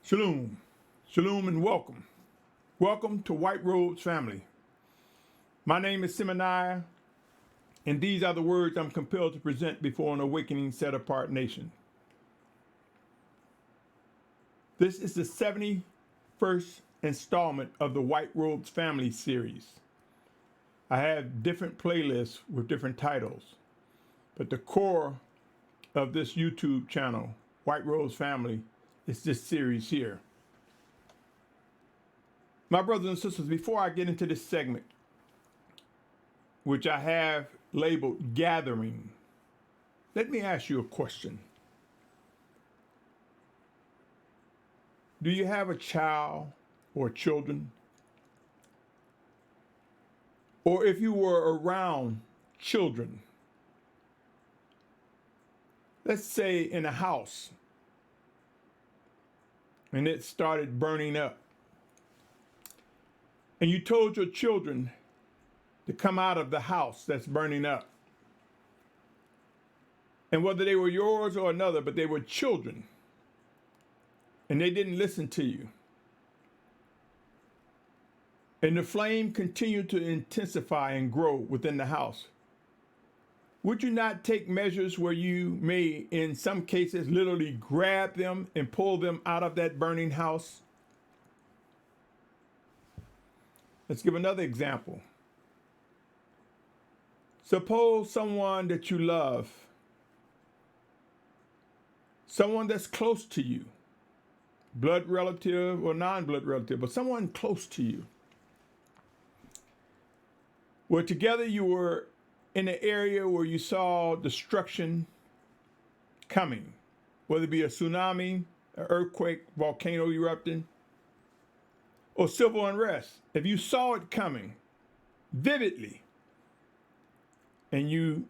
Shalom, Shalom and welcome. Welcome to White Robes family. My name is Symmanayah, and these are the words I'm compelled to present before an awakening set-apart nation. This is the 71st installment of the White Robes family series. I have different playlists with different titles, but the core of this YouTube channel, White Robes family, is this series here. My brothers and sisters, before I get into this segment, which I have labeled Gathering, let me ask you a question. Do you have a child or children? Or if you were around children, let's say in a house, and it started burning up, and you told your children to come out of the house that's burning up, and whether they were yours or another, but they were children, and they didn't listen to you, and the flame continued to intensify and grow within the house, would you not take measures where you may, in some cases, literally grab them and pull them out of that burning house? Let's give another example. Suppose someone that you love, someone that's close to you, blood relative or non-blood relative, but someone close to you, where together you were in an area where you saw destruction coming, whether it be a tsunami, an earthquake, volcano erupting, or civil unrest. If you saw it coming vividly, and you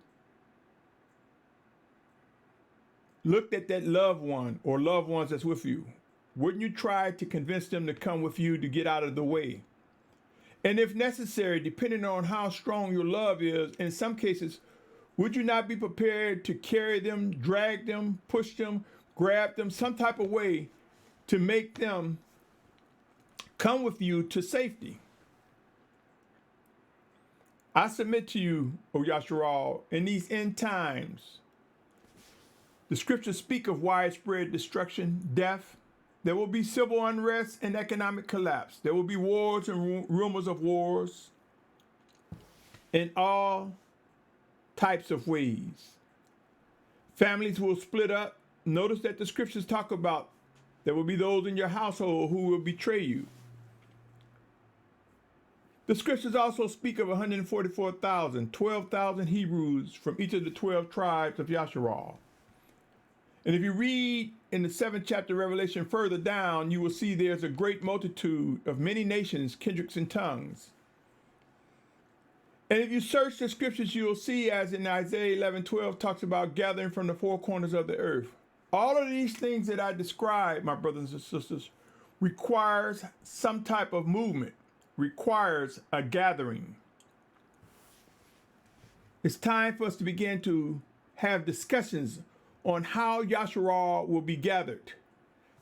looked at that loved one or loved ones that's with you, wouldn't you try to convince them to come with you to get out of the way? And if necessary, depending on how strong your love is, in some cases, would you not be prepared to carry them, drag them, push them, grab them, some type of way to make them come with you to safety? I submit to you, O Yashar'al, in these end times, the scriptures speak of widespread destruction, death. There will be civil unrest and economic collapse. There will be wars and rumors of wars in all types of ways. Families will split up. Notice that the scriptures talk about there will be those in your household who will betray you. The scriptures also speak of 144,000, 12,000 Hebrews from each of the 12 tribes of Yashar'al. And if you read in the 7th chapter of Revelation further down, you will see there's a great multitude of many nations, kindreds, and tongues. And if you search the scriptures, you will see, as in Isaiah 11:12 talks about gathering from the four corners of the earth. All of these things that I describe, my brothers and sisters, requires some type of movement, requires a gathering. It's time for us to begin to have discussions on how Yashar'al will be gathered,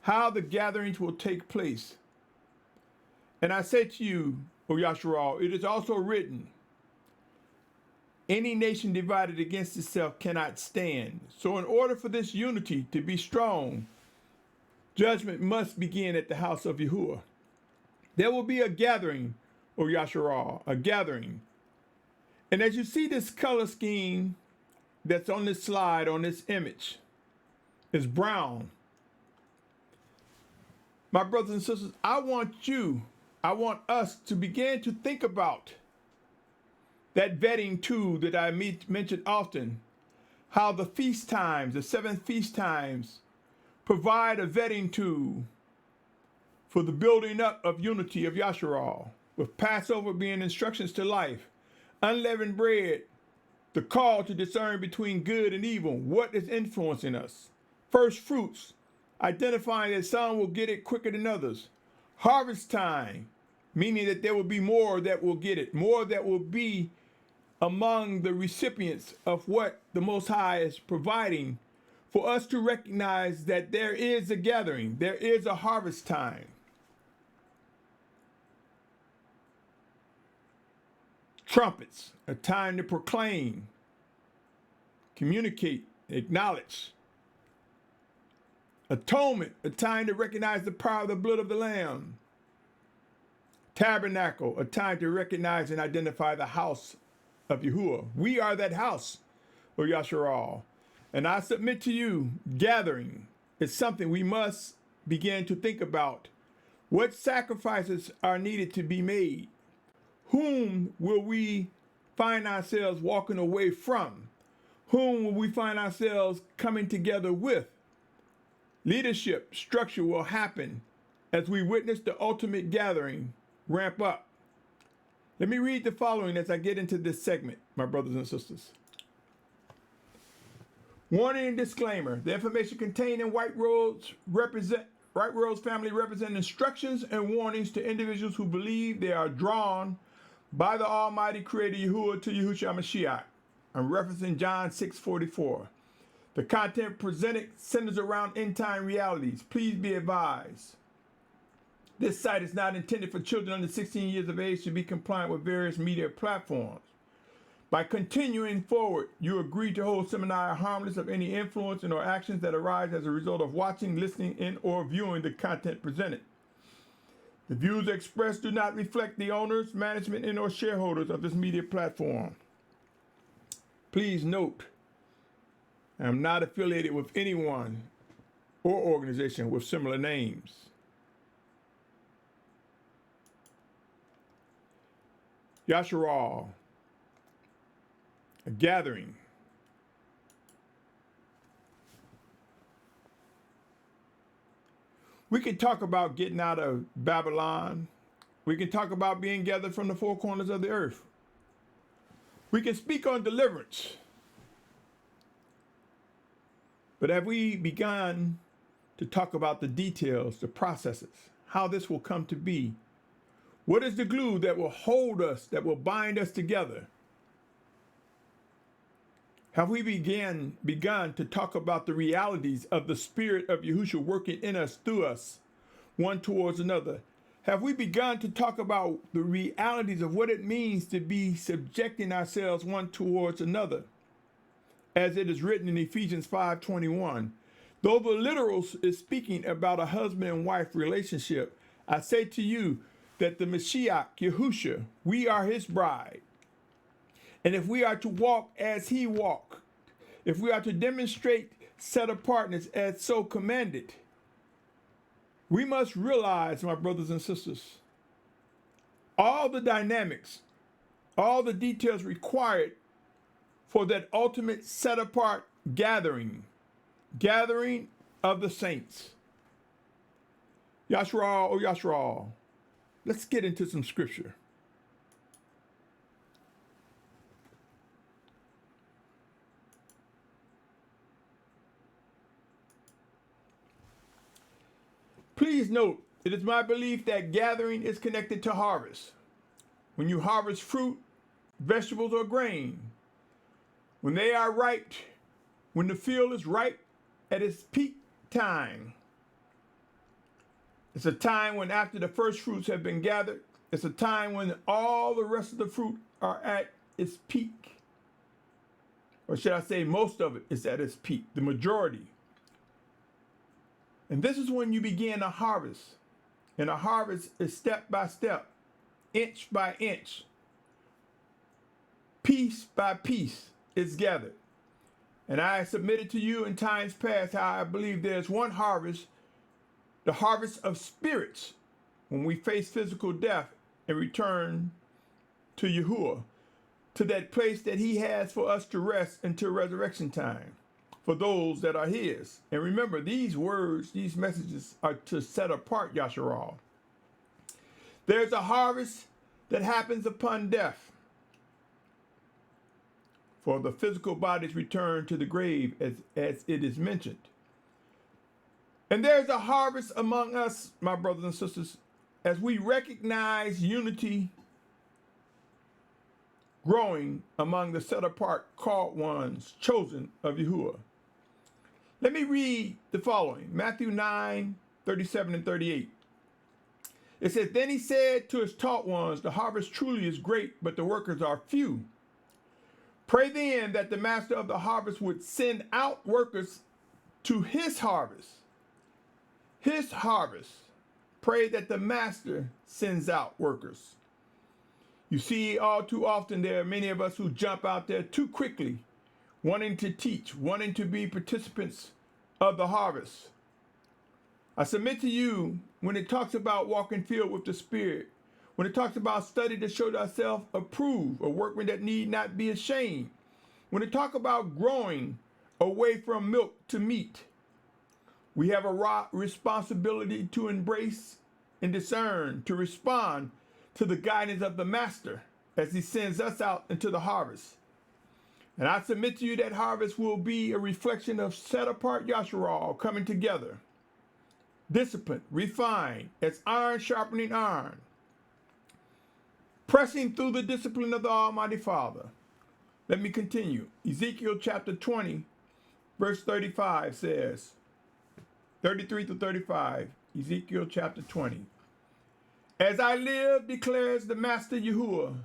how the gatherings will take place. And I say to you, O Yashar'al, it is also written, any nation divided against itself cannot stand. So in order for this unity to be strong, judgment must begin at the house of Yahuah. There will be a gathering, O Yashar'al, a gathering. And as you see this color scheme that's on this slide, on this image, is brown. My brothers and sisters, I want us to begin to think about that vetting tool that I mentioned often, how the feast times, the 7 feast times, provide a vetting tool for the building up of unity of Yashar'al, with Passover being instructions to life, unleavened bread, the call to discern between good and evil, what is influencing us. First fruits, identifying that some will get it quicker than others. Harvest time, meaning that there will be more that will get it, more that will be among the recipients of what the Most High is providing for us to recognize that there is a gathering, there is a harvest time. Trumpets, a time to proclaim, communicate, acknowledge. Atonement, a time to recognize the power of the blood of the Lamb. Tabernacle, a time to recognize and identify the house of Yahuah. We are that house, O Yashar'al. And I submit to you, gathering is something we must begin to think about. What sacrifices are needed to be made? Whom will we find ourselves walking away from? Whom will we find ourselves coming together with? Leadership structure will happen as we witness the ultimate gathering ramp up. Let me read the following as I get into this segment, my brothers and sisters. Warning and disclaimer. The information contained in White Rose family represent instructions and warnings to individuals who believe they are drawn by the Almighty Creator Yahuah to Yahusha Mashyach. I'm referencing John 6:44. The content presented centers around end-time realities. Please be advised. This site is not intended for children under 16 years of age to be compliant with various media platforms. By continuing forward, you agree to hold Symmanayah harmless of any influence and or actions that arise as a result of watching, listening, and or viewing the content presented. The views expressed do not reflect the owners, management, and or shareholders of this media platform. Please note, I am not affiliated with anyone or organization with similar names. Yashar'al, a gathering. We can talk about getting out of Babylon. We can talk about being gathered from the four corners of the earth. We can speak on deliverance. But have we begun to talk about the details, the processes, how this will come to be? What is the glue that will hold us, that will bind us together? Have we begun to talk about the realities of the Spirit of Yahusha working in us, through us, one towards another? Have we begun to talk about the realities of what it means to be subjecting ourselves one towards another? As it is written in Ephesians 5:21, though the literal is speaking about a husband and wife relationship, I say to you that the Mashyach, Yahusha, we are his bride. And if we are to walk as he walked, if we are to demonstrate set apartness as so commanded, we must realize, my brothers and sisters, all the dynamics, all the details required for that ultimate set apart gathering of the saints. Yashar'al, oh Yashar'al. Let's get into some scripture. Please note, it is my belief that gathering is connected to harvest. When you harvest fruit, vegetables, or grain, when they are ripe, when the field is ripe at its peak time, it's a time when after the first fruits have been gathered, it's a time when all the rest of the fruit are at its peak. Or should I say most of it is at its peak, the majority. And this is when you begin a harvest. And a harvest is step by step, inch by inch, piece by piece is gathered. And I submitted to you in times past how I believe there's one harvest, the harvest of spirits, when we face physical death and return to Yahuah, to that place that he has for us to rest until resurrection time, for those that are his. And remember, these words, these messages are to set apart Yashar'al. There's a harvest that happens upon death, for the physical bodies return to the grave as it is mentioned. And there's a harvest among us, my brothers and sisters, as we recognize unity growing among the set apart, called ones, chosen of Yahuah. Let me read the following. Matthew 9:37 and 38. It says, then he said to his taught ones, the harvest truly is great, but the workers are few. Pray then that the master of the harvest would send out workers to his harvest. His harvest. Pray that the master sends out workers. You see, all too often there are many of us who jump out there too quickly, wanting to teach, wanting to be participants of the harvest. I submit to you, when it talks about walking filled with the Spirit, when it talks about study to show thyself approved, a workman that need not be ashamed, when it talks about growing away from milk to meat, we have a responsibility to embrace and discern, to respond to the guidance of the Master as he sends us out into the harvest. And I submit to you that harvest will be a reflection of set apart Yashar'al coming together, disciplined, refined, as iron sharpening iron, pressing through the discipline of the Almighty Father. Let me continue. Ezekiel chapter 20, verse 35 says, 33 to 35, Ezekiel chapter 20. As I live, declares the Master Yahuah,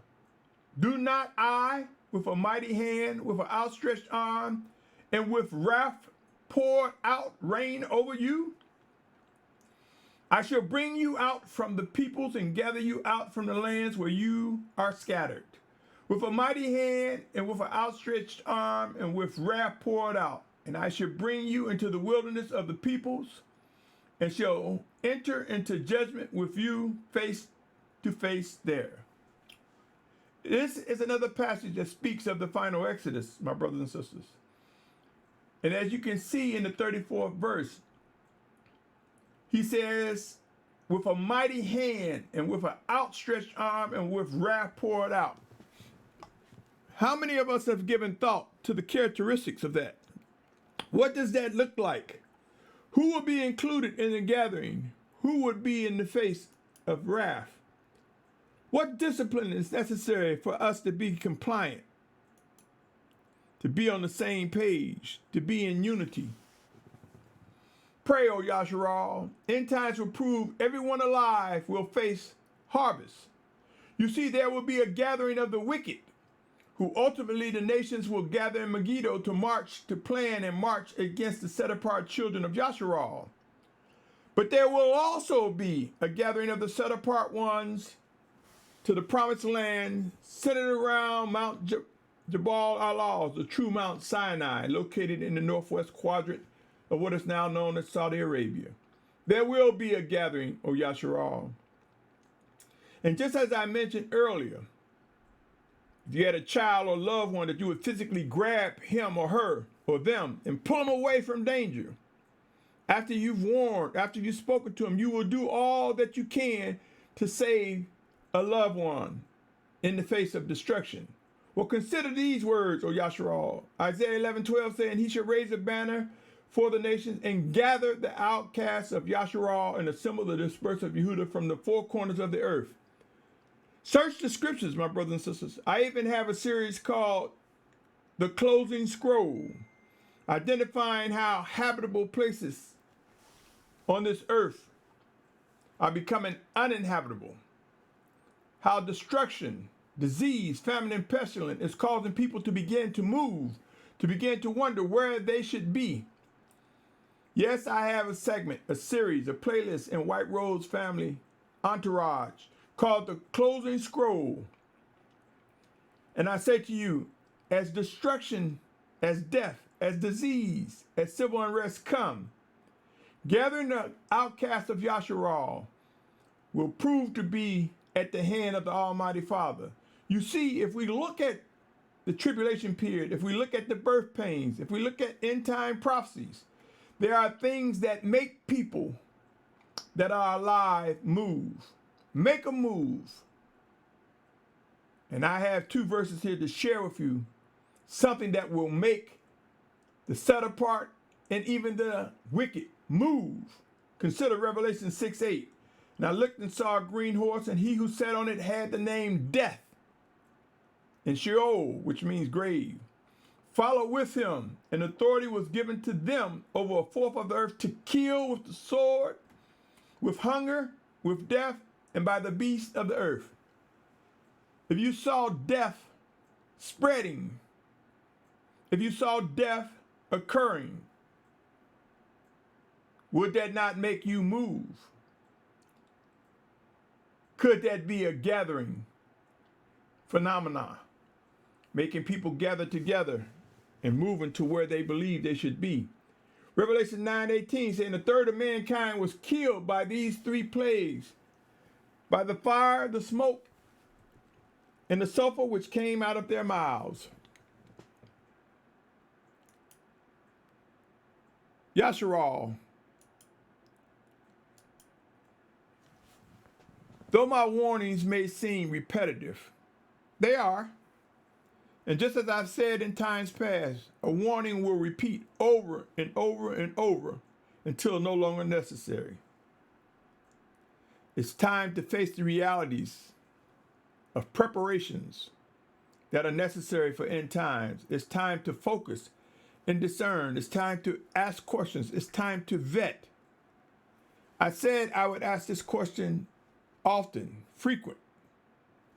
do not I, with a mighty hand, with an outstretched arm, and with wrath poured out, reign over you? I shall bring you out from the peoples and gather you out from the lands where you are scattered, with a mighty hand and with an outstretched arm and with wrath poured out. And I shall bring you into the wilderness of the peoples and shall enter into judgment with you face to face there. This is another passage that speaks of the final Exodus, my brothers and sisters. And as you can see in the 34th verse, he says, with a mighty hand and with an outstretched arm and with wrath poured out. How many of us have given thought to the characteristics of that? What does that look like? Who will be included in the gathering? Who would be in the face of wrath? What discipline is necessary for us to be compliant, to be on the same page, to be in unity? Pray, O Yashar'al. End times will prove everyone alive will face harvest. You see, there will be a gathering of the wicked, who ultimately the nations will gather in Megiddo to march, to plan and march against the set-apart children of Yashar'al. But there will also be a gathering of the set-apart ones to the promised land, centered around Mount Jabal Allah, the true Mount Sinai, located in the northwest quadrant of what is now known as Saudi Arabia. There will be a gathering, O Yashar'al. And just as I mentioned earlier, if you had a child or loved one that you would physically grab him or her or them and pull them away from danger, after you've warned, after you've spoken to them, you will do all that you can to save a loved one in the face of destruction. Well, consider these words, O Yashar'al. Isaiah 11:12 saying, he shall raise a banner for the nations and gather the outcasts of Yashar'al and assemble the dispersed of Yehudah from the four corners of the earth. Search the scriptures, my brothers and sisters. I even have a series called The Closing Scroll, identifying how habitable places on this earth are becoming uninhabitable. How destruction, disease, famine, and pestilence is causing people to begin to move, to begin to wonder where they should be. Yes, I have a segment, a series, a playlist in White Rose Family Entourage called The Closing Scroll. And I say to you, as destruction, as death, as disease, as civil unrest come, gathering the outcasts of Yashar'al will prove to be at the hand of the Almighty Father. You see, if we look at the tribulation period, if we look at the birth pains, if we look at end time prophecies, there are things that make people that are alive move. Make a move. And I have two verses here to share with you, something that will make the set apart and even the wicked move. Consider Revelation 6:8. And I looked and saw a green horse, and he who sat on it had the name Death, and Sheol, which means grave. followed with him, and authority was given to them over a fourth of the earth to kill with the sword, with hunger, with death, and by the beasts of the earth. If you saw death spreading, if you saw death occurring, would that not make you move? Could that be a gathering phenomena, making people gather together and moving to where they believe they should be? Revelation 9:18 saying a third of mankind was killed by these three plagues, by the fire, the smoke, and the sulfur which came out of their mouths. Yashar'al. Though my warnings may seem repetitive, they are. And just as I've said in times past, a warning will repeat over and over and over until no longer necessary. It's time to face the realities of preparations that are necessary for end times. It's time to focus and discern. It's time to ask questions. It's time to vet. I said I would ask this question often, frequent,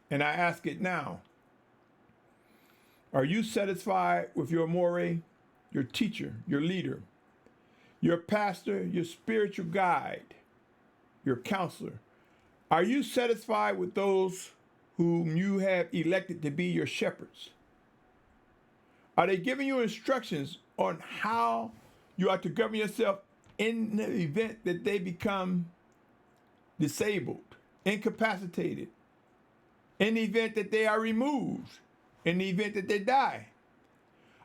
and I ask it now. Are you satisfied with your more, your teacher, your leader, your pastor, your spiritual guide, your counselor? Are you satisfied with those whom you have elected to be your shepherds? Are they giving you instructions on how you are to govern yourself in the event that they become disabled, incapacitated, in the event that they are removed, in the event that they die?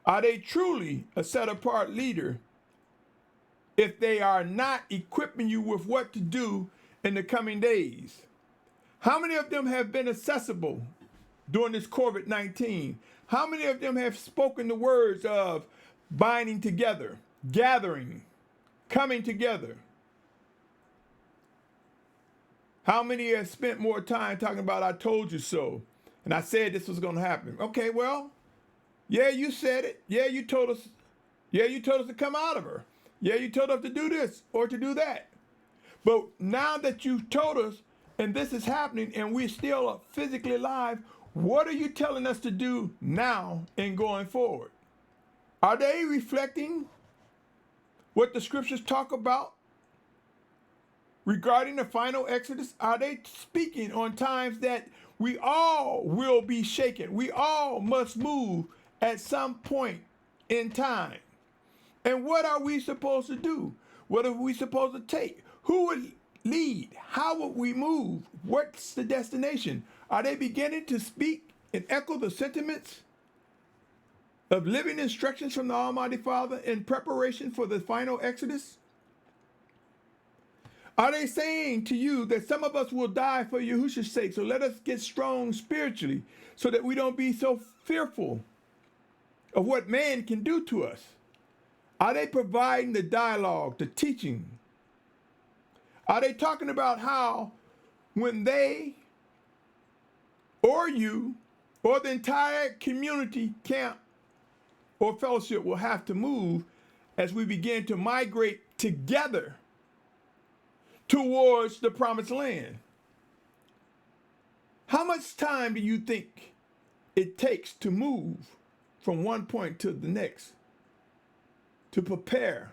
Are they truly a set-apart leader if they are not equipping you with what to do in the coming days? How many of them have been accessible during this COVID-19? How many of them have spoken the words of binding together, gathering, coming together? How many have spent more time talking about I told you so, and I said this was going to happen? Okay, well, yeah, you said it. Yeah, you told us. Yeah, you told us to come out of her. Yeah, you told us to do this or to do that. But now that you've told us and this is happening and we're still physically alive, what are you telling us to do now and going forward? Are they reflecting what the scriptures talk about regarding the final Exodus? Are they speaking on times that we all will be shaken? We all must move at some point in time. And what are we supposed to do? What are we supposed to take? Who would lead? How would we move? What's the destination? Are they beginning to speak and echo the sentiments of living instructions from the Almighty Father in preparation for the final Exodus? Are they saying to you that some of us will die for Yahusha's sake, so let us get strong spiritually so that we don't be so fearful of what man can do to us? Are they providing the dialogue, the teaching? Are they talking about how when they or you or the entire community, camp, or fellowship will have to move as we begin to migrate together towards the promised land? How much time do you think it takes to move from one point to the next, to prepare?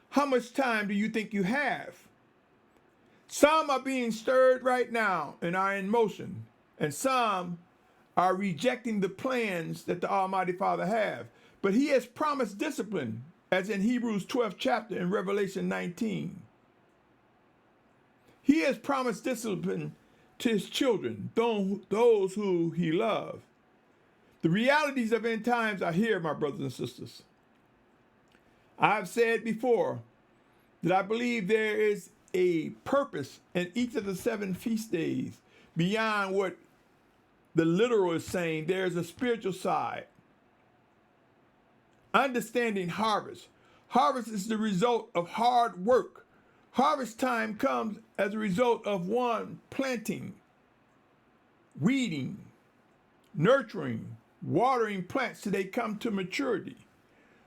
How much time do you think you have? Some are being stirred right now and are in motion, and some are rejecting the plans that the Almighty Father have. But he has promised discipline, as in Hebrews 12th chapter and Revelation 19. He has promised discipline to his children, those who he loves. The realities of end times are here, my brothers and sisters. I've said before that I believe there is a purpose in each of the 7 feast days beyond what the literal is saying. There's a spiritual side. Understanding harvest. Harvest is the result of hard work. Harvest time comes as a result of one planting, weeding, nurturing, watering plants till they come to maturity.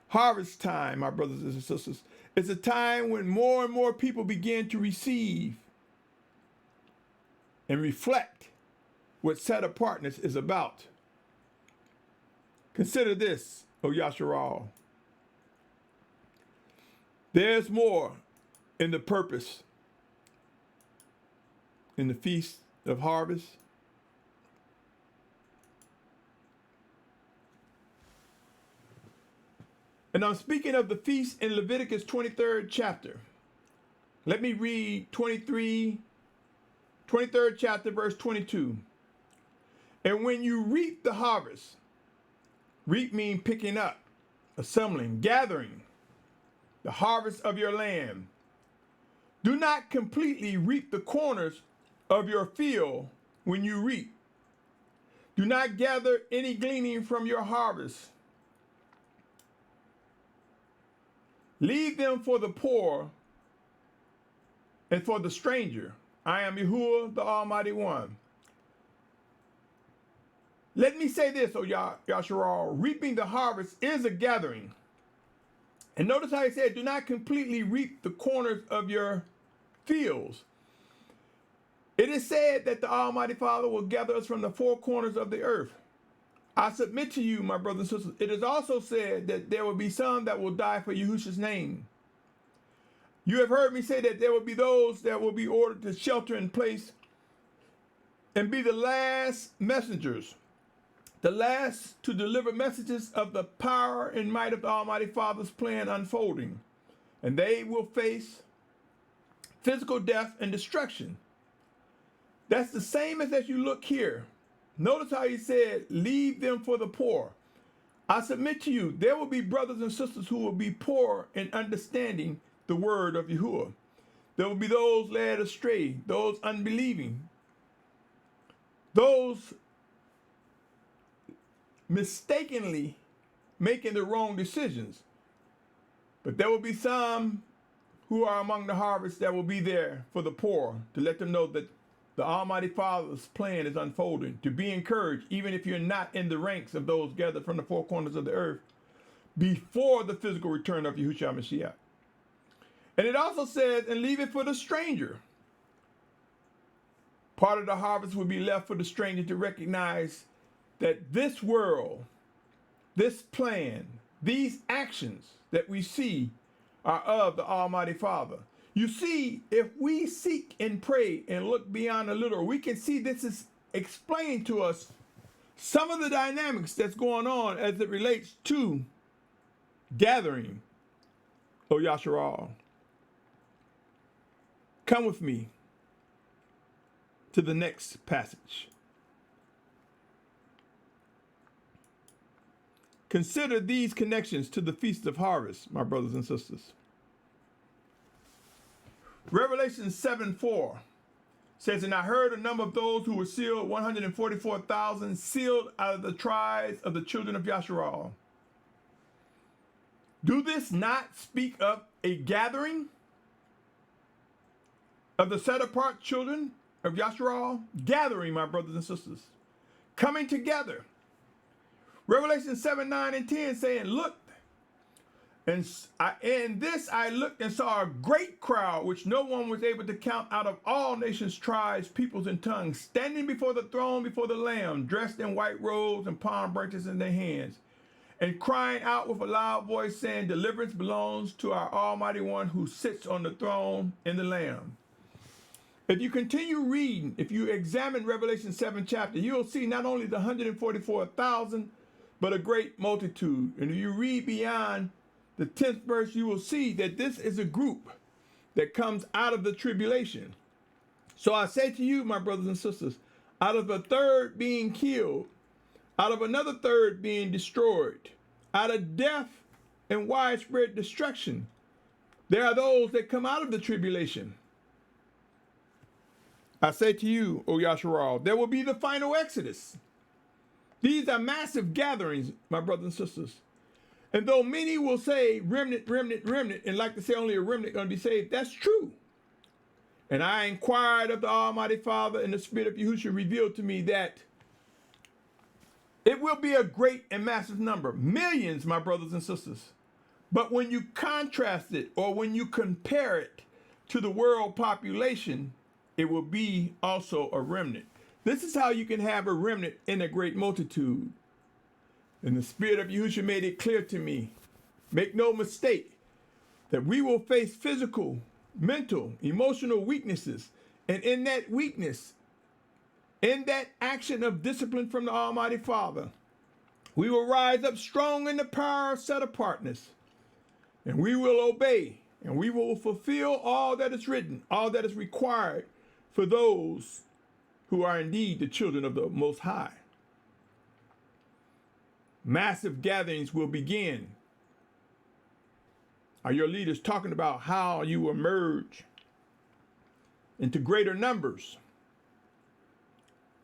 Harvest time, my brothers and sisters, is a time when more and more people begin to receive and reflect what set apartness is about. Consider this, O Yashar'al. There's more in the purpose in the Feast of Harvest. And I'm speaking of the feast in Leviticus 23rd chapter. Let me read 23rd chapter, verse 22. And when you reap the harvest, reap means picking up, assembling, gathering the harvest of your land. Do not completely reap the corners of your field when you reap. Do not gather any gleaning from your harvest. Leave them for the poor and for the stranger. I am Yahuah, the Almighty One. Let me say this, O Yashar'al, reaping the harvest is a gathering. And notice how he said, do not completely reap the corners of your fields. It is said that the Almighty Father will gather us from the four corners of the earth. I submit to you, my brothers and sisters, it is also said that there will be some that will die for Yahusha's name. You have heard me say that there will be those that will be ordered to shelter in place and be the last messengers, the last to deliver messages of the power and might of the Almighty Father's plan unfolding. And they will face physical death and destruction. That's the same as you look here. Notice how he said, leave them for the poor. I submit to you, there will be brothers and sisters who will be poor in understanding the word of Yahuah. There will be those led astray, those unbelieving, those mistakenly making the wrong decisions. But there will be some who are among the harvest that will be there for the poor, to let them know that the Almighty Father's plan is unfolding, to be encouraged, even if you're not in the ranks of those gathered from the four corners of the earth, before the physical return of Yahusha Mashyach. And it also says, and leave it for the stranger. Part of the harvest will be left for the stranger to recognize that this world, this plan, these actions that we see are of the Almighty Father. You see, if we seek and pray and look beyond a little, we can see this is explained to us some of the dynamics that's going on as it relates to gathering, O Yashar'al. Come with me to the next passage. Consider these connections to the Feast of Harvest, my brothers and sisters. Revelation 7:4 says, and I heard a number of those who were sealed, 144,000, sealed out of the tribes of the children of Yashar'al. Do this not speak of a gathering of the set-apart children of Yashar'al? Gathering, my brothers and sisters, coming together. Revelation 7:9 and 10 saying, look, and in this I looked and saw a great crowd, which no one was able to count, out of all nations, tribes, peoples, and tongues, standing before the throne, before the Lamb, dressed in white robes and palm branches in their hands, and crying out with a loud voice, saying, deliverance belongs to our Almighty One who sits on the throne and the Lamb. If you continue reading, if you examine Revelation 7 chapter, you'll see not only the 144,000, but a great multitude. And if you read beyond the 10th verse, you will see that this is a group that comes out of the tribulation. So I say to you, my brothers and sisters, out of a third being killed, out of another third being destroyed, out of death and widespread destruction, there are those that come out of the tribulation. I say to you, O Yashar'al, there will be the final exodus. These are massive gatherings, my brothers and sisters. And though many will say remnant, remnant, remnant, and like to say only a remnant going to be saved, that's true. And I inquired of the Almighty Father, and the Spirit of Yahusha revealed to me that It will be a great and massive number, millions, my brothers and sisters. But when you contrast it or when you compare it to the world population, it will be also a remnant. This is how you can have a remnant in a great multitude. And the Spirit of Yahusha made it clear to me, make no mistake, that we will face physical, mental, emotional weaknesses. And in that weakness, in that action of discipline from the Almighty Father, we will rise up strong in the power of set apartness. And we will obey, and we will fulfill all that is written, all that is required for those who are indeed the children of the Most High. Massive gatherings will begin. Are your leaders talking about how you emerge into greater numbers?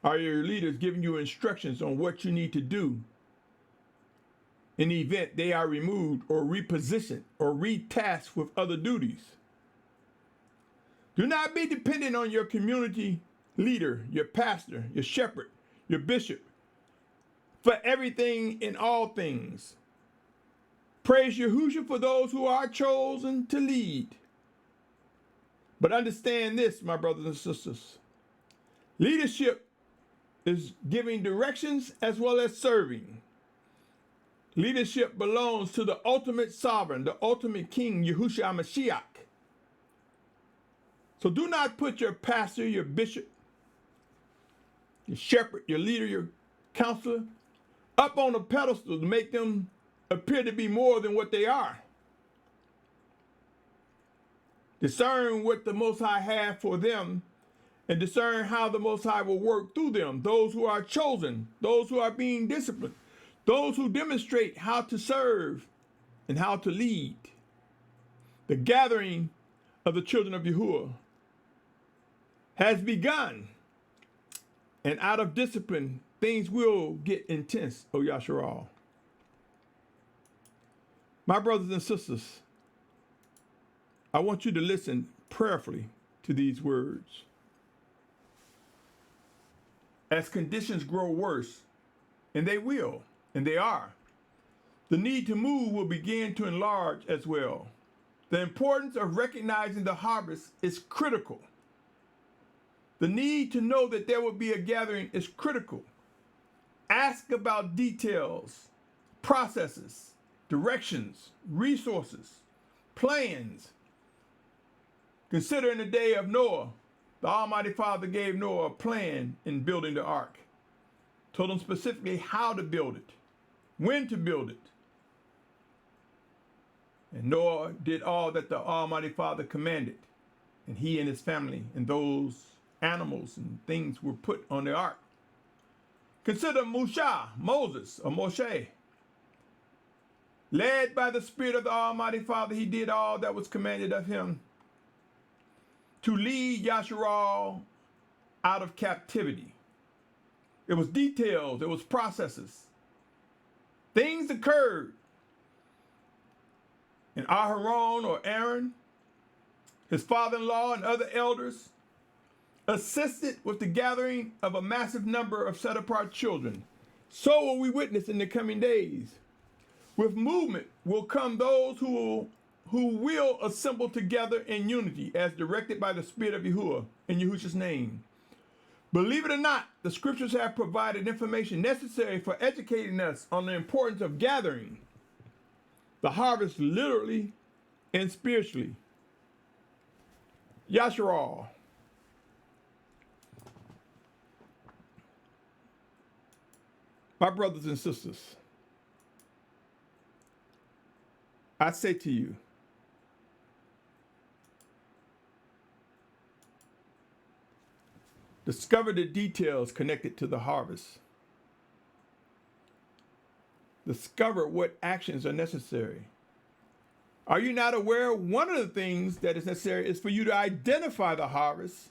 Are your leaders giving you instructions on what you need to do in the event they are removed or repositioned or retasked with other duties? Do not be dependent on your community leader, your pastor, your shepherd, your bishop, for everything in all things. Praise Yahusha for those who are chosen to lead. But understand this, my brothers and sisters. Leadership is giving directions as well as serving. Leadership belongs to the ultimate sovereign, the ultimate king, Yahusha Mashyach. So do not put your pastor, your bishop, your shepherd, your leader, your counselor up on a pedestal to make them appear to be more than what they are. Discern what the Most High has for them and discern how the Most High will work through them, those who are chosen, those who are being disciplined, those who demonstrate how to serve and how to lead. The gathering of the children of Yahuah has begun, and out of discipline, things will get intense, O Yashar'al. My brothers and sisters, I want you to listen prayerfully to these words. As conditions grow worse, and they will, and they are, the need to move will begin to enlarge as well. The importance of recognizing the harvest is critical. The need to know that there will be a gathering is critical. Ask about details, processes, directions, resources, plans. Consider in the day of Noah, the Almighty Father gave Noah a plan in building the ark. Told him specifically how to build it, when to build it. And Noah did all that the Almighty Father commanded. And he and his family and those animals and things were put on the ark. Consider Moses, or Moshe. Led by the Spirit of the Almighty Father, he did all that was commanded of him to lead Yashar'al out of captivity. It was details, it was processes. Things occurred. And Aharon or Aaron, his father-in-law and other elders assisted with the gathering of a massive number of set-apart children. So will we witness in the coming days. With movement will come those who will assemble together in unity as directed by the Spirit of Yahuah in Yahusha's name. Believe it or not, the scriptures have provided information necessary for educating us on the importance of gathering the harvest literally and spiritually. Yashar'al. My brothers and sisters, I say to you, discover the details connected to the harvest. Discover what actions are necessary. Are you not aware one of the things that is necessary is for you to identify the harvest?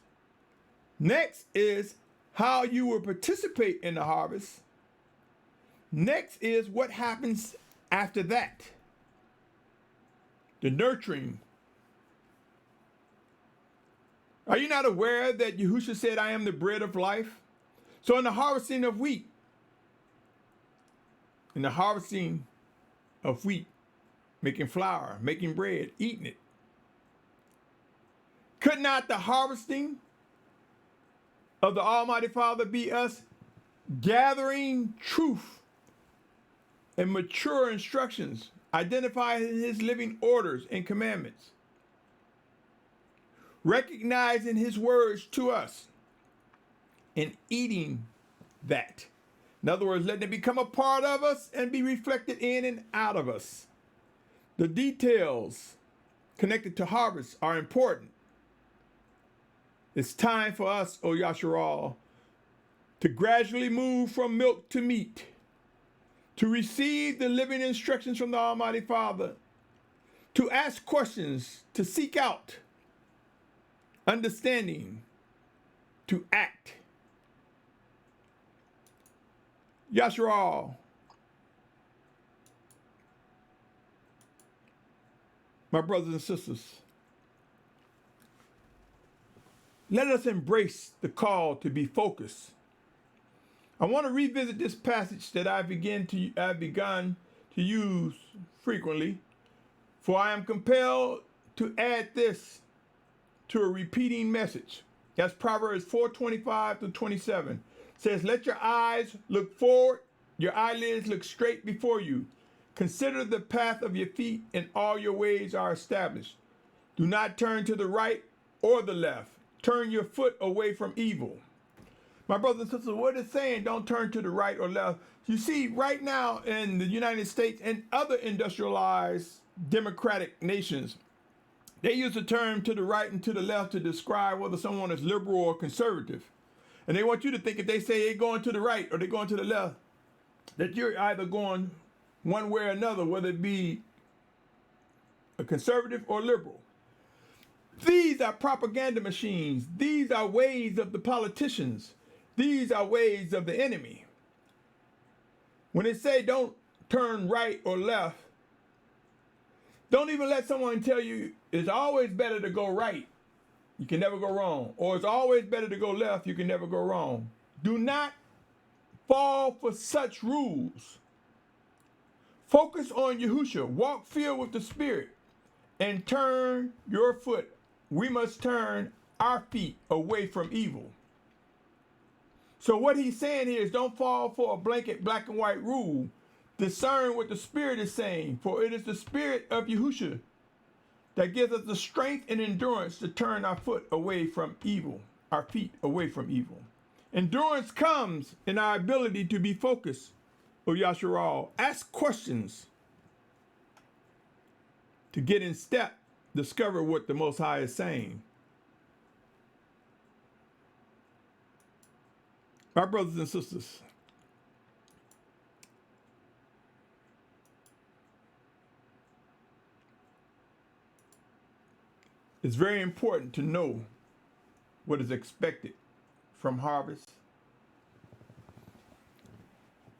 Next is how you will participate in the harvest. Next is what happens after that. The nurturing. Are you not aware that Yahusha said, I am the bread of life? So in the harvesting of wheat, in the harvesting of wheat, making flour, making bread, eating it. Could not the harvesting of the Almighty Father be us gathering truth and mature instructions, identifying his living orders and commandments, recognizing his words to us, and eating that? In other words, letting it become a part of us and be reflected in and out of us. The details connected to harvest are important. It's time for us, O Yashar'al, to gradually move from milk to meat, to receive the living instructions from the Almighty Father, to ask questions, to seek out understanding, to act. Yashar'al, my brothers and sisters, let us embrace the call to be focused. I want to revisit this passage that I've begun to use frequently, for I am compelled to add this to a repeating message. That's Proverbs 4:25-27. It says, let your eyes look forward, your eyelids look straight before you. Consider the path of your feet, and all your ways are established. Do not turn to the right or the left. Turn your foot away from evil. My brothers and sisters, what it's saying, don't turn to the right or left. You see, right now in the United States and other industrialized democratic nations, they use the term to the right and to the left to describe whether someone is liberal or conservative. And they want you to think if they say they're going to the right or they're going to the left, that you're either going one way or another, whether it be a conservative or liberal. These are propaganda machines. These are ways of the politicians. These are ways of the enemy. When they say don't turn right or left, don't even let someone tell you it's always better to go right. You can never go wrong. Or it's always better to go left. You can never go wrong. Do not fall for such rules. Focus on Yahusha. Walk filled with the Spirit and turn your foot. We must turn our feet away from evil. So what he's saying here is don't fall for a blanket black and white rule. Discern what the Spirit is saying, for it is the Spirit of Yahusha that gives us the strength and endurance to turn our foot away from evil, our feet away from evil. Endurance comes in our ability to be focused, O Yashar'al. Ask questions to get in step, discover what the Most High is saying. My brothers and sisters, it's very important to know what is expected from harvest.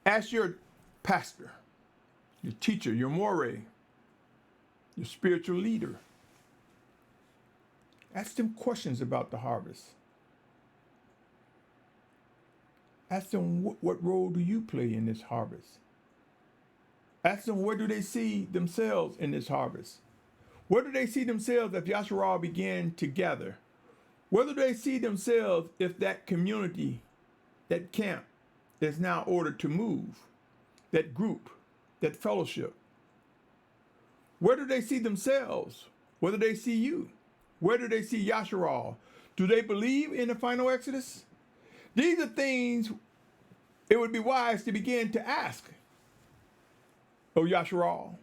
Ask your pastor, your teacher, your moray, your spiritual leader. Ask them questions about the harvest. Ask them what role do you play in this harvest? Ask them where do they see themselves in this harvest? Where do they see themselves if Yashar'al began to gather? Where do they see themselves if that community, that camp, is now ordered to move? That group, that fellowship. Where do they see themselves? Where do they see you? Where do they see Yashar'al? Do they believe in the final Exodus? These are things it would be wise to begin to ask, O Yashar'al.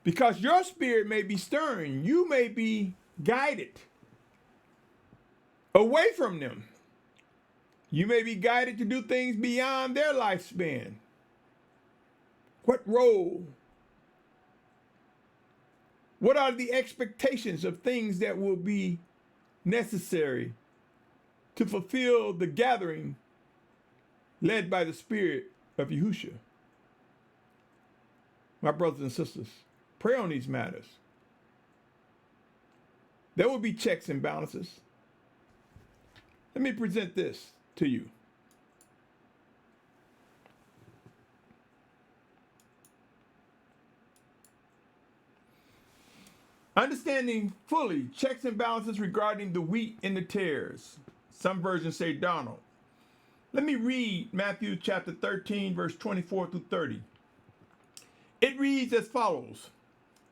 Because your spirit may be stirring. You may be guided away from them. You may be guided to do things beyond their lifespan. What role? What are the expectations of things that will be necessary to fulfill the gathering led by the Spirit of Yahusha? My brothers and sisters, pray on these matters. There will be checks and balances. Let me present this to you. Understanding fully checks and balances regarding the wheat and the tares. Some versions say Darnel. Let me read Matthew chapter 13, verse 24 through 30. It reads as follows.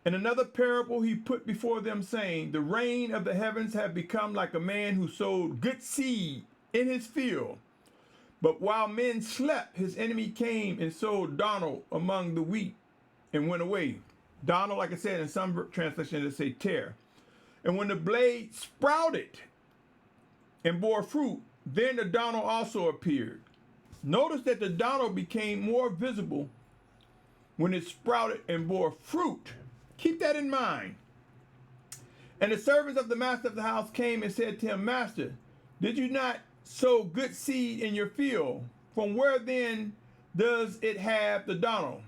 In another parable he put before them, saying, the rain of the heavens have become like a man who sowed good seed in his field. But while men slept, his enemy came and sowed Darnel among the wheat and went away. Darnel, like I said, in some translations, they say tare. And when the blade sprouted and bore fruit, then the Darnel also appeared. Notice that the Darnel became more visible when it sprouted and bore fruit. Keep that in mind. And the servants of the master of the house came and said to him, Master, did you not sow good seed in your field? From where then does it have the Darnel,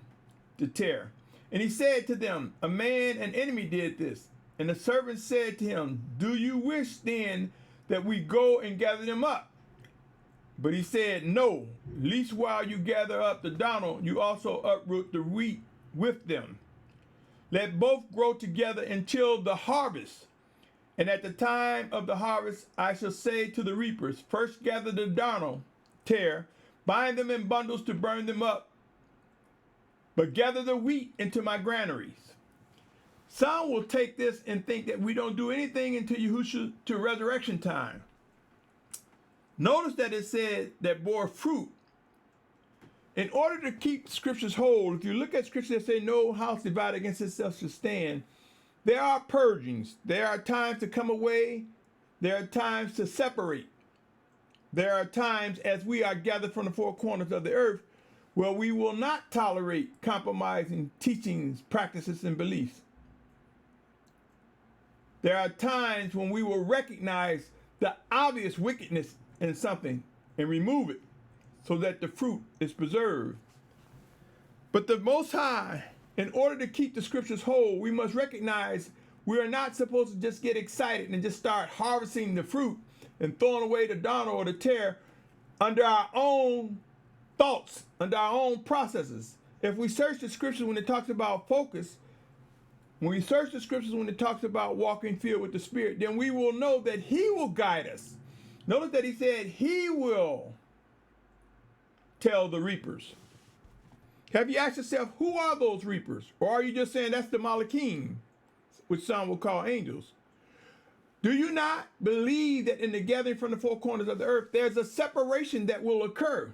the tare? And he said to them, a man, an enemy, did this. And the servants said to him, do you wish then that we go and gather them up? But he said, no, least while you gather up the Darnel, you also uproot the wheat with them. Let both grow together until the harvest. And at the time of the harvest, I shall say to the reapers, first gather the Darnel, tare, bind them in bundles to burn them up, but gather the wheat into my granaries. Some will take this and think that we don't do anything until Yahusha to resurrection time. Notice that it said that bore fruit. In order to keep scriptures whole, if you look at scriptures that say no house divided against itself shall stand, there are purgings. There are times to come away. There are times to separate. There are times as we are gathered from the four corners of the earth where we will not tolerate compromising teachings, practices, and beliefs. There are times when we will recognize the obvious wickedness in something and remove it so that the fruit is preserved. But the Most High, in order to keep the scriptures whole, we must recognize we are not supposed to just get excited and just start harvesting the fruit and throwing away the Darnel or the tare under our own thoughts, under our own processes. If we search the scriptures when it talks about focus, when we search the scriptures when it talks about walking filled with the Spirit, then we will know that he will guide us. Notice that he said he will tell the reapers. Have you asked yourself, who are those reapers? Or are you just saying that's the Malachim, which some will call angels? Do you not believe that in the gathering from the four corners of the earth, there's a separation that will occur?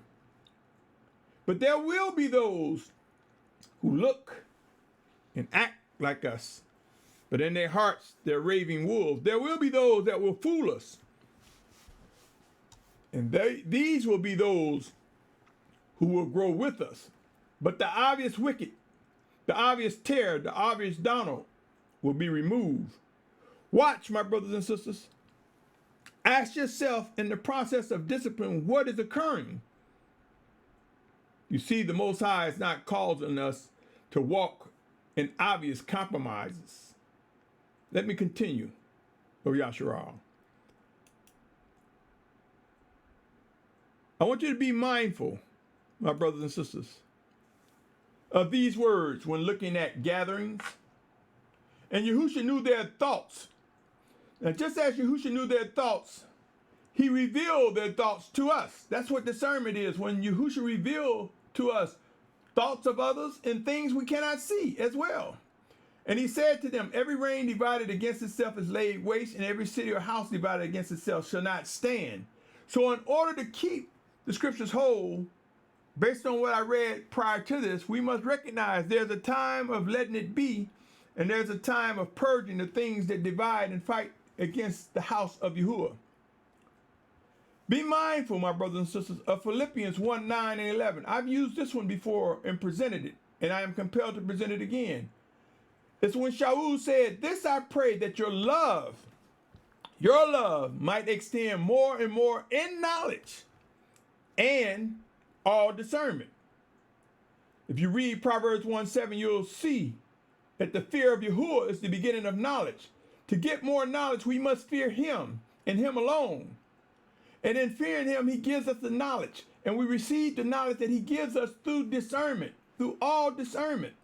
But there will be those who look and act like us, but in their hearts, they're raving wolves. There will be those that will fool us. And these will be those who will grow with us. But the obvious wicked, the obvious tare, the obvious Darnel will be removed. Watch, my brothers and sisters. Ask yourself in the process of discipline, what is occurring? You see, the Most High is not causing us to walk in obvious compromises. Let me continue, O Yashar'al. I want you to be mindful, my brothers and sisters, of these words when looking at gatherings. And Yahusha knew their thoughts. Now, just as Yahusha knew their thoughts, he revealed their thoughts to us. That's what discernment is, when Yahusha revealed to us thoughts of others and things we cannot see as well. And he said to them, every reign divided against itself is laid waste, and every city or house divided against itself shall not stand. So in order to keep the scriptures whole, based on what I read prior to this, we must recognize there's a time of letting it be, and there's a time of purging the things that divide and fight against the house of Yahuah. Be mindful, my brothers and sisters, of Philippians 1, 9, and 11. I've used this one before and presented it, and I am compelled to present it again. It's when Shaul said, this I pray that your love might extend more and more in knowledge and all discernment. If you read Proverbs 1:7, you'll see that the fear of Yahuah is the beginning of knowledge. To get more knowledge, we must fear him and him alone. And in fearing him, he gives us the knowledge. And we receive the knowledge that he gives us through discernment, through all discernment.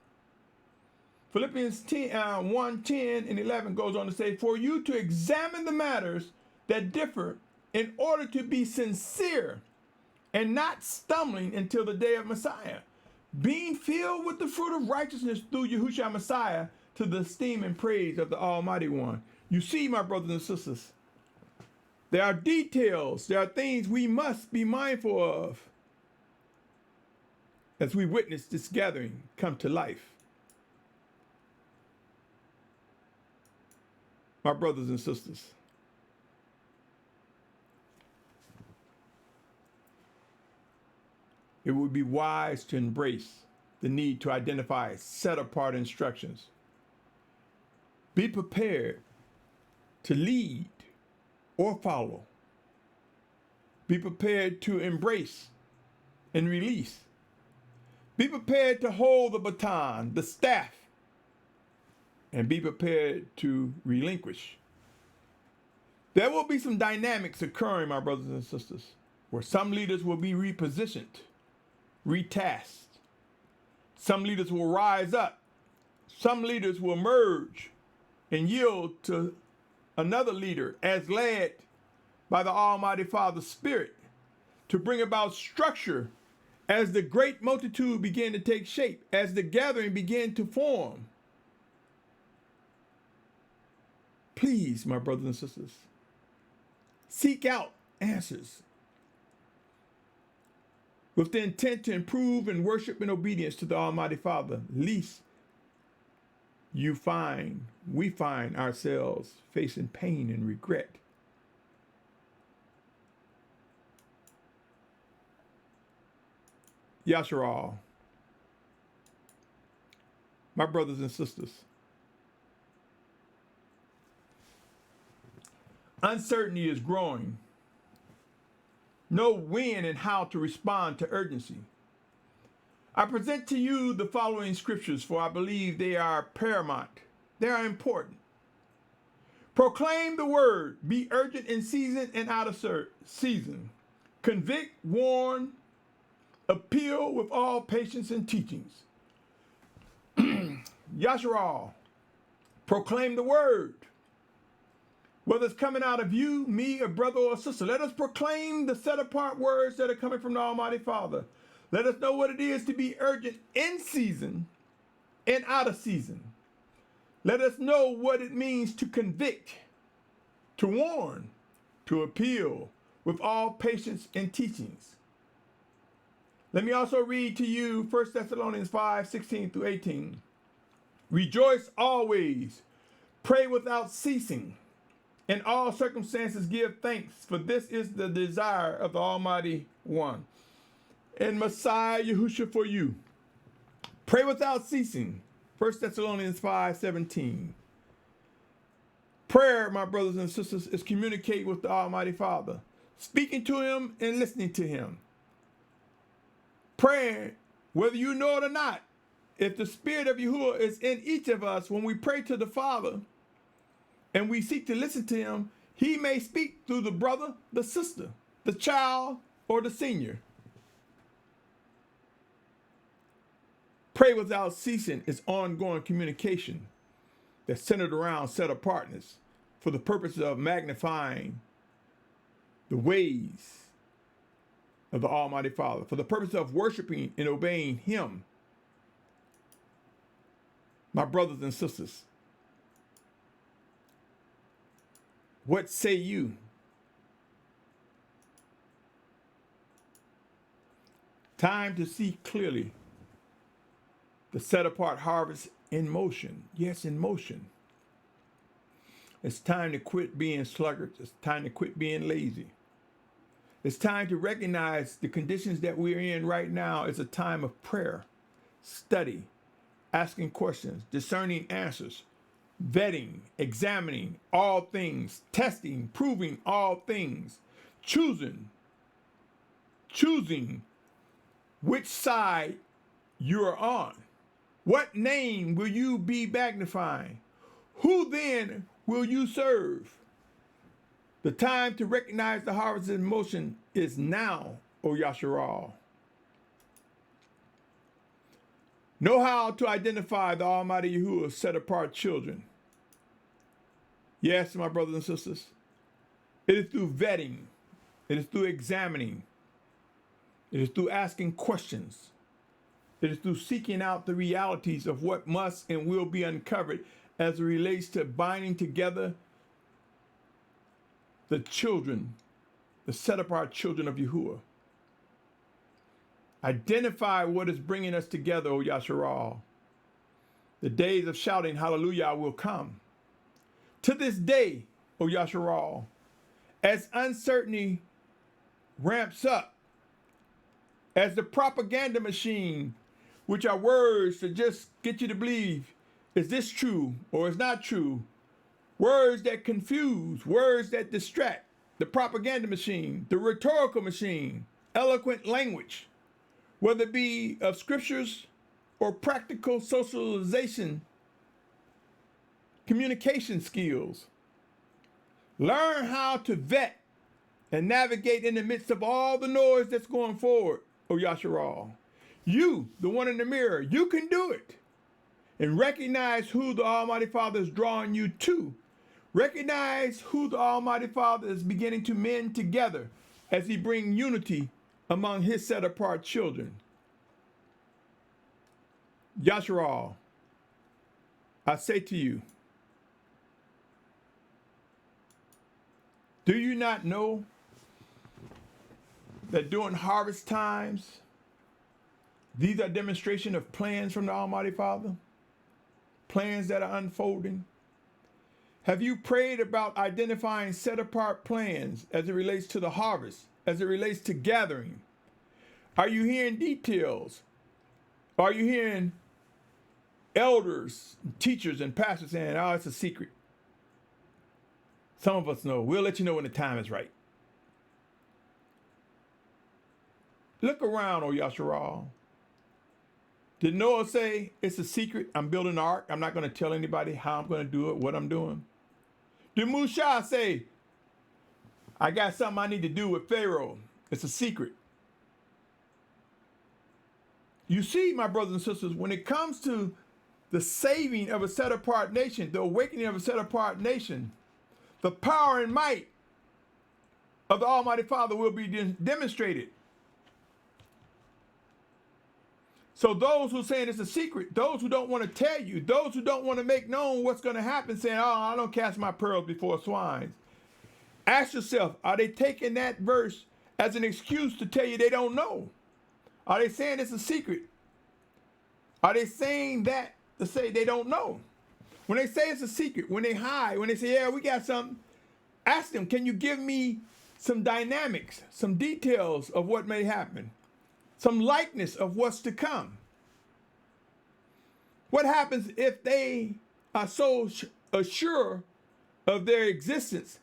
Philippians 1, 10 and 11 goes on to say, for you to examine the matters that differ in order to be sincere and not stumbling until the day of Messiah, being filled with the fruit of righteousness through Yahusha Messiah to the esteem and praise of the Almighty One. You see, my brothers and sisters, there are details, there are things we must be mindful of as we witness this gathering come to life. My brothers and sisters, it would be wise to embrace the need to identify set-apart instructions. Be prepared to lead or follow. Be prepared to embrace and release. Be prepared to hold the baton, the staff, and be prepared to relinquish. There will be some dynamics occurring, my brothers and sisters, where some leaders will be repositioned, retasked. Some leaders will rise up. Some leaders will merge and yield to another leader as led by the Almighty Father's Spirit to bring about structure as the great multitude began to take shape, as the gathering began to form. Please, my brothers and sisters, seek out answers with the intent to improve in worship and obedience to the Almighty Father, lest we find ourselves facing pain and regret. Yashar'al, my brothers and sisters, uncertainty is growing. Know when and how to respond to urgency. I present to you the following scriptures, for I believe they are paramount. They are important. Proclaim the word. Be urgent in season and out of season. Convict, warn, appeal with all patience and teachings. Yashar'al. Proclaim the word. Whether it's coming out of you, me, a brother or a sister, let us proclaim the set-apart words that are coming from the Almighty Father. Let us know what it is to be urgent in season and out of season. Let us know what it means to convict, to warn, to appeal with all patience and teachings. Let me also read to you 1 Thessalonians 5, 16 through 18. Rejoice always, pray without ceasing. In all circumstances give thanks, for this is the desire of the Almighty One and Messiah Yahusha for you. Pray without ceasing. 1 Thessalonians 5, 17. Prayer, my brothers and sisters, is communicate with the Almighty Father, speaking to him and listening to him. Praying, whether you know it or not, if the Spirit of Yahuah is in each of us, when we pray to the Father and we seek to listen to him, he may speak through the brother, the sister, the child, or the senior. Pray without ceasing is ongoing communication that's centered around set-apartness for the purpose of magnifying the ways of the Almighty Father, for the purpose of worshiping and obeying him. My brothers and sisters, what say you? Time to see clearly the set-apart harvest in motion. Yes, in motion. It's time to quit being sluggards. It's time to quit being lazy. It's time to recognize the conditions that we're in right now is a time of prayer, study, asking questions, discerning answers, vetting, examining all things, testing, proving all things, choosing which side you are on. What name will you be magnifying? Who then will you serve? The time to recognize the harvest in motion is now, O Yashar'al. Know how to identify the Almighty Yahuah's set-apart children. Yes, my brothers and sisters, it is through vetting, it is through examining, it is through asking questions, it is through seeking out the realities of what must and will be uncovered as it relates to binding together the children, the set-apart children of Yahuah. Identify what is bringing us together, O Yashar'al. The days of shouting hallelujah will come. To this day, O Yashar'al, as uncertainty ramps up, as the propaganda machine, which are words to just get you to believe, is this true or is not true? Words that confuse, words that distract, the propaganda machine, the rhetorical machine, eloquent language, whether it be of scriptures or practical socialization, communication skills. Learn how to vet and navigate in the midst of all the noise that's going forward, O Yashar'al. You, the one in the mirror, you can do it. And recognize who the Almighty Father is drawing you to. Recognize who the Almighty Father is beginning to mend together as he brings unity among his set-apart children. Yashar'al, I say to you, do you not know that during harvest times, these are demonstrations of plans from the Almighty Father? Plans that are unfolding? Have you prayed about identifying set-apart plans as it relates to the harvest, as it relates to gathering? Are you hearing details? Are you hearing elders, teachers, and pastors saying, oh, it's a secret? Some of us know. We'll let you know when the time is right. Look around, O Yashar'al. Did Noah say, it's a secret, I'm building an ark, I'm not going to tell anybody how I'm going to do it, what I'm doing? Did Mashyach say, I got something I need to do with Pharaoh, it's a secret? You see, my brothers and sisters, when it comes to the saving of a set-apart nation, the awakening of a set-apart nation, the power and might of the Almighty Father will be demonstrated. So those who saying it's a secret, those who don't want to tell you, those who don't want to make known what's going to happen, saying, oh, I don't cast my pearls before swine. Ask yourself, are they taking that verse as an excuse to tell you they don't know? Are they saying it's a secret? Are they saying that to say they don't know? When they say it's a secret, when they hide, when they say, yeah, we got something, ask them, can you give me some dynamics, some details of what may happen? Some likeness of what's to come. What happens if they are so assured of their existence,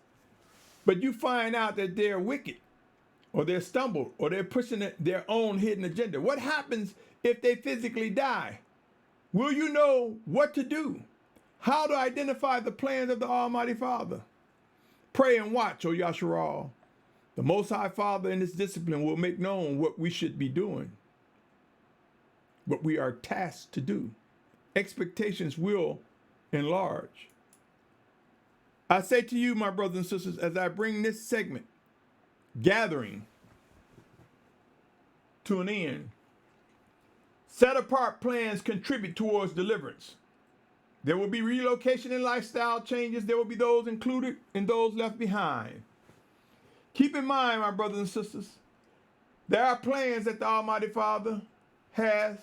but you find out that they're wicked, or they're stumbled, or they're pushing their own hidden agenda? What happens if they physically die? Will you know what to do? How to identify the plans of the Almighty Father? Pray and watch, O Yashar'al. The Most High Father in this discipline will make known what we should be doing, what we are tasked to do. Expectations will enlarge. I say to you, my brothers and sisters, as I bring this segment, gathering, to an end, set-apart plans contribute towards deliverance. There will be relocation and lifestyle changes. There will be those included and those left behind. Keep in mind, my brothers and sisters, there are plans that the Almighty Father has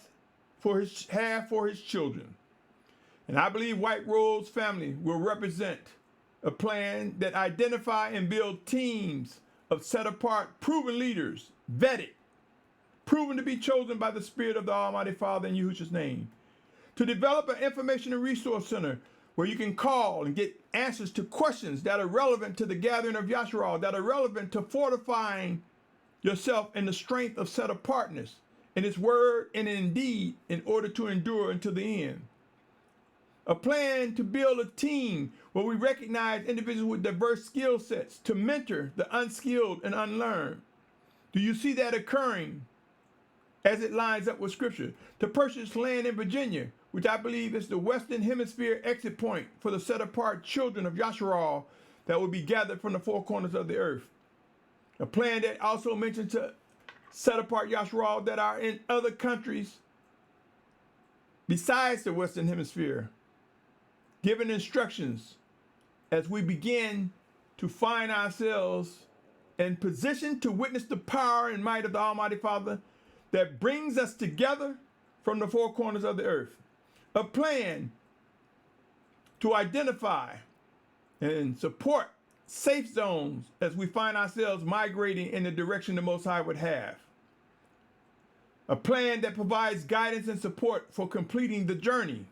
for his children. And I believe White Rose's family will represent a plan that identify and build teams of set-apart, proven leaders, vetted, proven to be chosen by the Spirit of the Almighty Father in Yahusha's name, to develop an information and resource center where you can call and get answers to questions that are relevant to the gathering of Yashar'al, that are relevant to fortifying yourself in the strength of set-apartness in His word and in deed in order to endure until the end. A plan to build a team where we recognize individuals with diverse skill sets to mentor the unskilled and unlearned. Do you see that occurring as it lines up with Scripture, to purchase land in Virginia, which I believe is the Western Hemisphere exit point for the set-apart children of Yashar'al that will be gathered from the four corners of the earth. A plan that also mentions to set-apart Yashar'al that are in other countries besides the Western Hemisphere, giving instructions as we begin to find ourselves in position to witness the power and might of the Almighty Father that brings us together from the four corners of the earth. A plan to identify and support safe zones as we find ourselves migrating in the direction the Most High would have. A plan that provides guidance and support for completing the journey.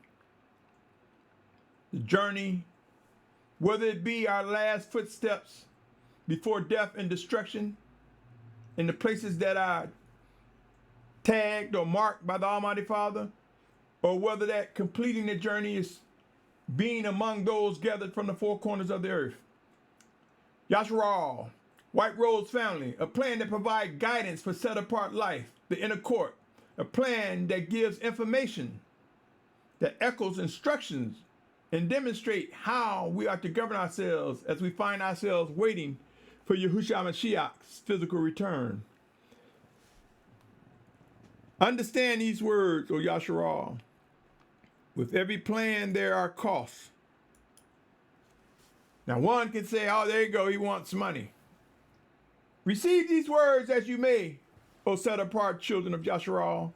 The journey, whether it be our last footsteps before death and destruction in the places that are tagged or marked by the Almighty Father, or whether that completing the journey is being among those gathered from the four corners of the earth. Yashar'al, White Rose family, a plan that provides guidance for set-apart life, the inner court, a plan that gives information, that echoes instructions, and demonstrate how we are to govern ourselves as we find ourselves waiting for Yahusha Mashyach's physical return. Understand these words, O Yashar'al. With every plan, there are costs. Now, one can say, oh, there you go, he wants money. Receive these words as you may, O set-apart children of Yashar'al.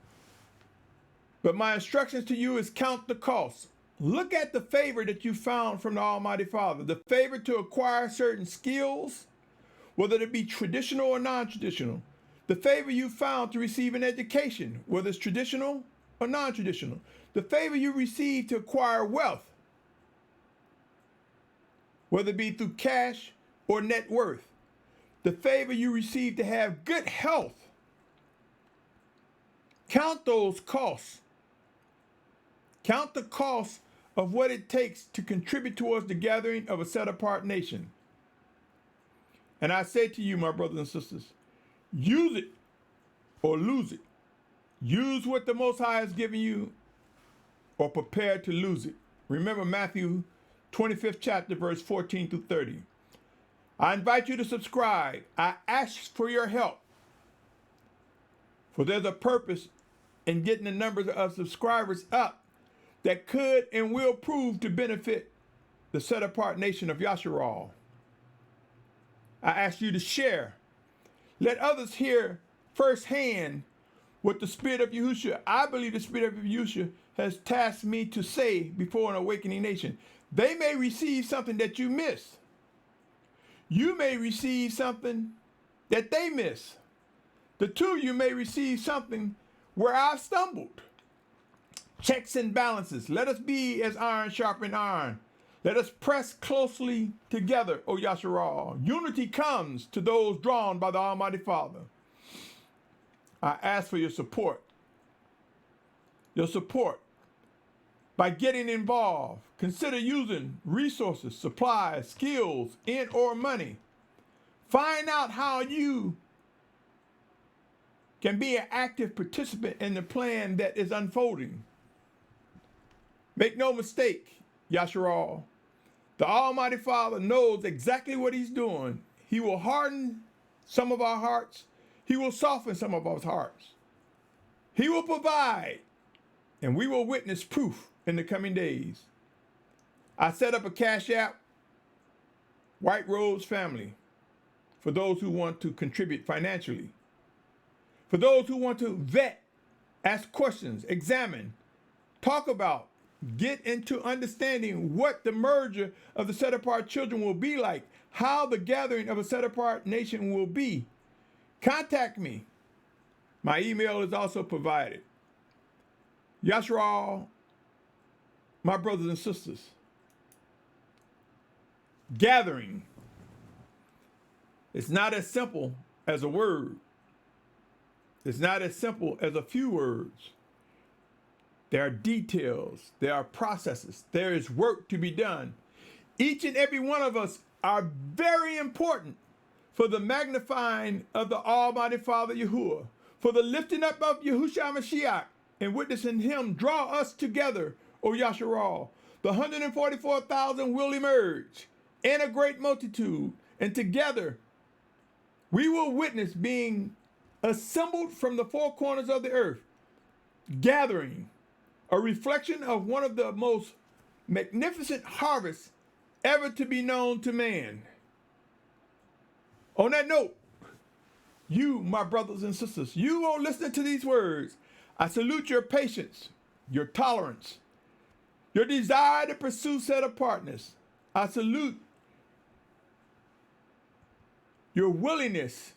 But my instructions to you is count the cost. Look at the favor that you found from the Almighty Father, the favor to acquire certain skills, whether it be traditional or non-traditional. The favor you found to receive an education, whether it's traditional or non-traditional. The favor you received to acquire wealth, whether it be through cash or net worth. The favor you received to have good health. Count those costs. Count the cost of what it takes to contribute towards the gathering of a set-apart nation. And I say to you, my brothers and sisters, use it or lose it. Use what the Most High has given you or prepare to lose it. Remember Matthew 25th chapter, verse 14 through 30. I invite you to subscribe. I ask for your help. For there's a purpose in getting the numbers of subscribers up that could and will prove to benefit the set-apart nation of Yashar'al. I ask you to share. Let others hear firsthand what the Spirit of Yahusha, I believe the Spirit of Yahusha, has tasked me to say before an awakening nation. They may receive something that you miss. You may receive something that they miss. The two of you may receive something where I've stumbled. Checks and balances. Let us be as iron sharpen iron. Let us press closely together, O Yashar'al. Unity comes to those drawn by the Almighty Father. I ask for your support. Your support by getting involved. Consider using resources, supplies, skills, and or money. Find out how you can be an active participant in the plan that is unfolding. Make no mistake, Yashar'al. The Almighty Father knows exactly what he's doing. He will harden some of our hearts. He will soften some of our hearts. He will provide, and we will witness proof in the coming days. I set up a Cash App, White Rose Family, for those who want to contribute financially. For those who want to vet, ask questions, examine, talk about, get into understanding what the merger of the set-apart children will be like, how the gathering of a set-apart nation will be. Contact me. My email is also provided. Yashar'al, my brothers and sisters, gathering. It's not as simple as a word. It's not as simple as a few words. There are details, there are processes, there is work to be done. Each and every one of us are very important for the magnifying of the Almighty Father Yahuah, For the lifting up of Yahusha Mashyach and witnessing him draw us together, O Yashar'al. The 144,000 will emerge in a great multitude, and together we will witness being assembled from the four corners of the earth, gathering, a reflection of one of the most magnificent harvests ever to be known to man. On that note, you, my brothers and sisters, you are listening to these words. I salute your patience, your tolerance, your desire to pursue set apartness. I salute your willingness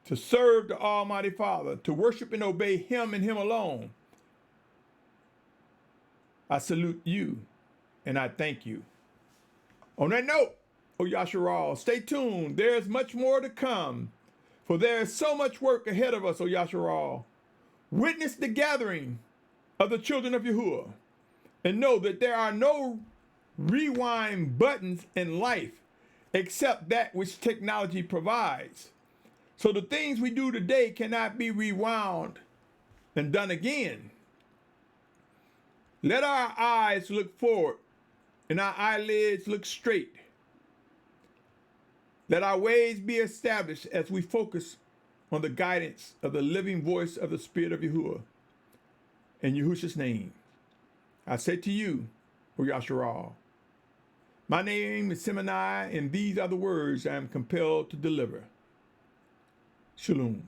to serve the Almighty Father, to worship and obey him and him alone. I salute you and I thank you. On that note, O Yashar'al, stay tuned. There is much more to come, for there is so much work ahead of us, O Yashar'al. Witness the gathering of the children of Yahuah, and know that there are no rewind buttons in life except that which technology provides. So the things we do today cannot be rewound and done again. Let our eyes look forward and our eyelids look straight. Let our ways be established as we focus on the guidance of the living voice of the Spirit of Yahuah. In Yahusha's name, I say to you, O Yashar'al, my name is Symmanayah, and these are the words I am compelled to deliver. Shalum.